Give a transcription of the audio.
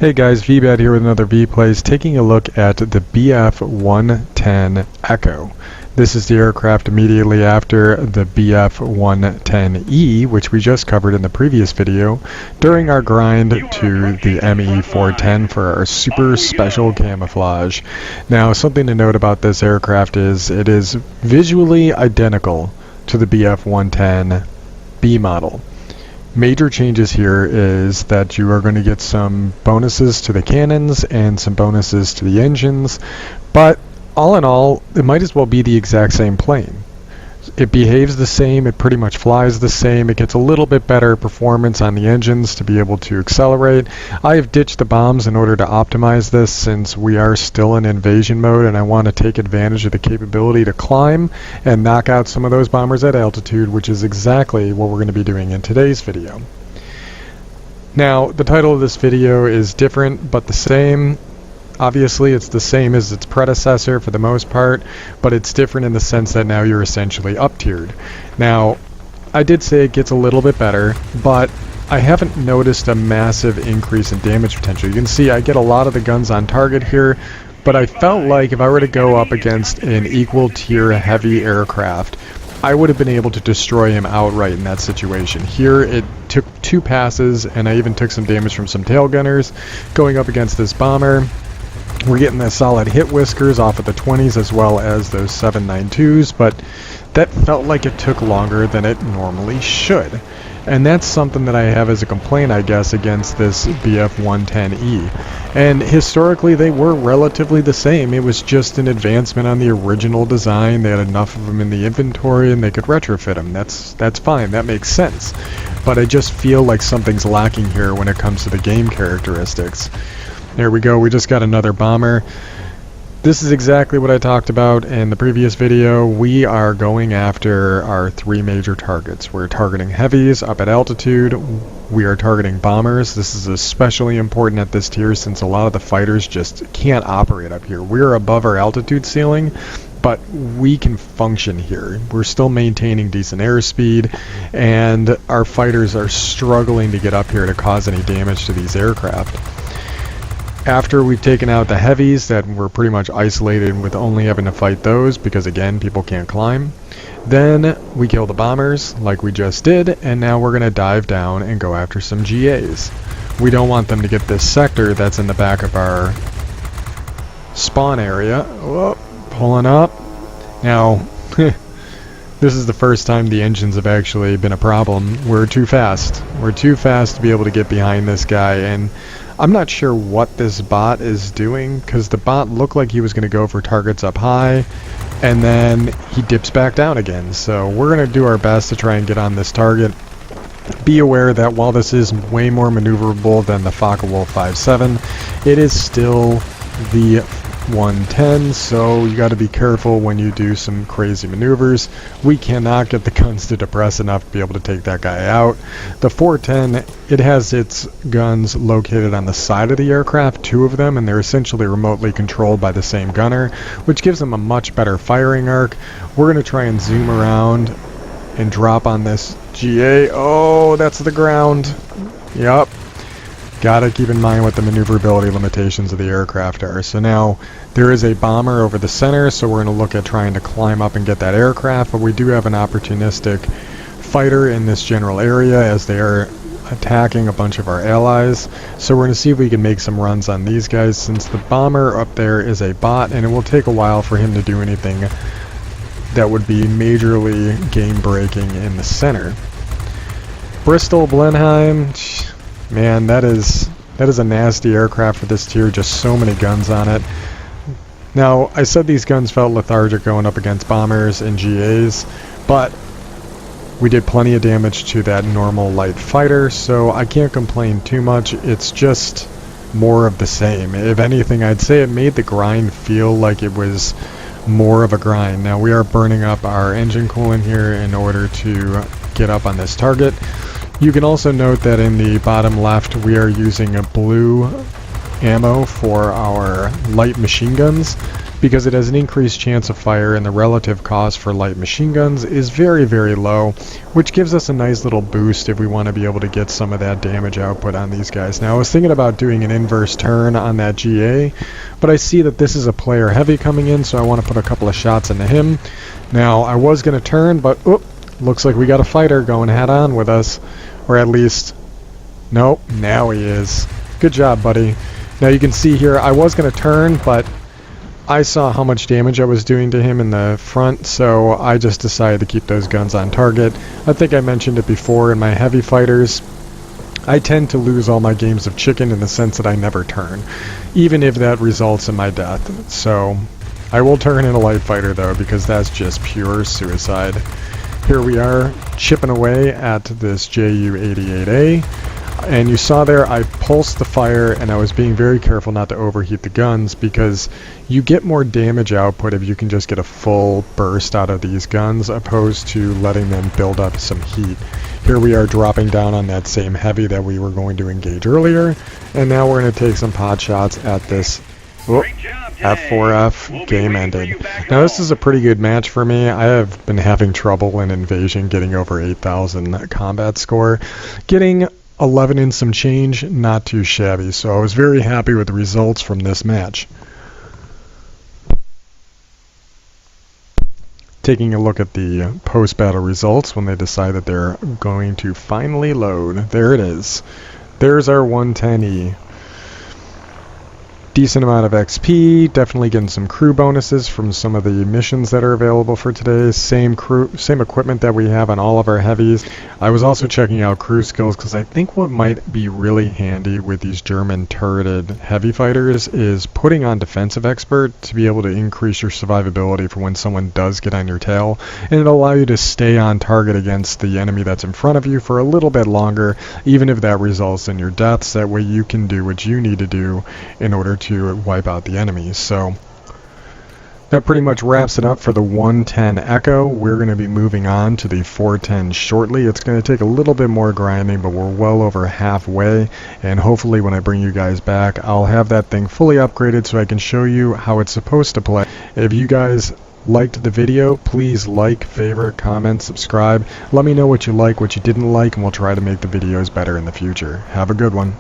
Hey guys, Veebat here with another V-Plays, taking a look at the BF-110 Echo. This is the aircraft immediately after the BF-110E, which we just covered in the previous video, during our grind to the ME-410 for our super special camouflage. Now, something to note about this aircraft is it is visually identical to the BF-110B model. Major changes here is that you are going to get some bonuses to the cannons and some bonuses to the engines, but all in all, it might as well be the exact same plane. It behaves the same, it pretty much flies the same, it gets a little bit better performance on the engines to be able to accelerate. I have ditched the bombs in order to optimize this since we are still in invasion mode and I want to take advantage of the capability to climb and knock out some of those bombers at altitude, which is exactly what we're going to be doing in today's video. Now, the title of this video is different but the same. Obviously, it's the same as its predecessor for the most part, but it's different in the sense that now you're essentially up-tiered. Now, I did say it gets a little bit better, but I haven't noticed a massive increase in damage potential. You can see I get a lot of the guns on target here, but I felt like if I were to go up against an equal tier heavy aircraft, I would have been able to destroy him outright in that situation. Here, it took 2 passes, and I even took some damage from some tail gunners going up against this bomber. We're getting the solid hit whiskers off of the 20s as well as those 7.92s, but that felt like it took longer than it normally should. And that's something that I have as a complaint, I guess, against this BF-110E. And historically, they were relatively the same. It was just an advancement on the original design. They had enough of them in the inventory and they could retrofit them. That's fine. That makes sense. But I just feel like something's lacking here when it comes to the game characteristics. There we go, we just got another bomber. This is exactly what I talked about in the previous video. We are going after our 3 major targets. We're targeting heavies up at altitude. We are targeting bombers. This is especially important at this tier since a lot of the fighters just can't operate up here. We're above our altitude ceiling, but we can function here. We're still maintaining decent airspeed, and our fighters are struggling to get up here to cause any damage to these aircraft. After we've taken out the heavies that we're pretty much isolated with only having to fight those because again people can't climb, then we kill the bombers like we just did, and now we're going to dive down and go after some GAs. We don't want them to get this sector that's in the back of our spawn area. Whoa, pulling up. Now this is the first time the engines have actually been a problem. We're too fast. We're too fast to be able to get behind this guy, and I'm not sure what this bot is doing because the bot looked like he was going to go for targets up high and then he dips back down again. So we're going to do our best to try and get on this target. Be aware that while this is way more maneuverable than the Focke-Wulf 5.7, it is still the 110, so you got to be careful when you do some crazy maneuvers. We cannot get the guns to depress enough to be able to take that guy out. The 410, it has its guns located on the side of the aircraft, 2 of them, and they're essentially remotely controlled by the same gunner, which gives them a much better firing arc. We're going to try and zoom around and drop on this GA. Oh, that's the ground. Yup. Gotta keep in mind what the maneuverability limitations of the aircraft are. So now there is a bomber over the center, so we're going to look at trying to climb up and get that aircraft, but we do have an opportunistic fighter in this general area as they are attacking a bunch of our allies. So we're going to see if we can make some runs on these guys since the bomber up there is a bot and it will take a while for him to do anything that would be majorly game breaking in the center. Bristol Blenheim, man, that is a nasty aircraft for this tier, just so many guns on it. Now, I said these guns felt lethargic going up against bombers and GAs, but we did plenty of damage to that normal light fighter, so I can't complain too much. It's just more of the same. If anything, I'd say it made the grind feel like it was more of a grind. Now, we are burning up our engine coolant here in order to get up on this target. You can also note that in the bottom left we are using a blue ammo for our light machine guns. because it has an increased chance of fire and the relative cost for light machine guns is very, very low, which gives us a nice little boost if we want to be able to get some of that damage output on these guys. Now I was thinking about doing an inverse turn on that GA, but I see that this is a player heavy coming in, so I want to put a couple of shots into him. Now I was going to turn, but looks like we got a fighter going head on with us, or at least, nope, now he is. Good job, buddy. Now you can see here, I was going to turn, but I saw how much damage I was doing to him in the front, so I just decided to keep those guns on target. I think I mentioned it before in my heavy fighters. I tend to lose all my games of chicken in the sense that I never turn, even if that results in my death. So I will turn in a light fighter though, because that's just pure suicide. Here we are chipping away at this JU-88A. And you saw there I pulsed the fire, and I was being very careful not to overheat the guns, because you get more damage output if you can just get a full burst out of these guns opposed to letting them build up some heat. Here we are dropping down on that same heavy that we were going to engage earlier, and now we're going to take some pot shots at this. F4F, game ended. Now this is a pretty good match for me. I have been having trouble in Invasion getting over 8,000 combat score. Getting 11 and some change, not too shabby, so I was very happy with the results from this match. Taking a look at the post-battle results when they decide that they're going to finally load. There it is. There's our 110E. Decent amount of XP, definitely getting some crew bonuses from some of the missions that are available for today. Same equipment that we have on all of our heavies. I was also checking out crew skills, because I think what might be really handy with these German turreted heavy fighters is putting on defensive expert to be able to increase your survivability for when someone does get on your tail, and it'll allow you to stay on target against the enemy that's in front of you for a little bit longer, even if that results in your deaths. That way you can do what you need to do in order to wipe out the enemies. So that pretty much wraps it up for the 110 Echo. We're going to be moving on to the 410 shortly. It's going to take a little bit more grinding, but we're well over halfway, and hopefully when I bring you guys back, I'll have that thing fully upgraded so I can show you how it's supposed to play. If you guys liked the video, please like, favorite, comment, subscribe. Let me know what you like, what you didn't like, and we'll try to make the videos better in the future. Have a good one.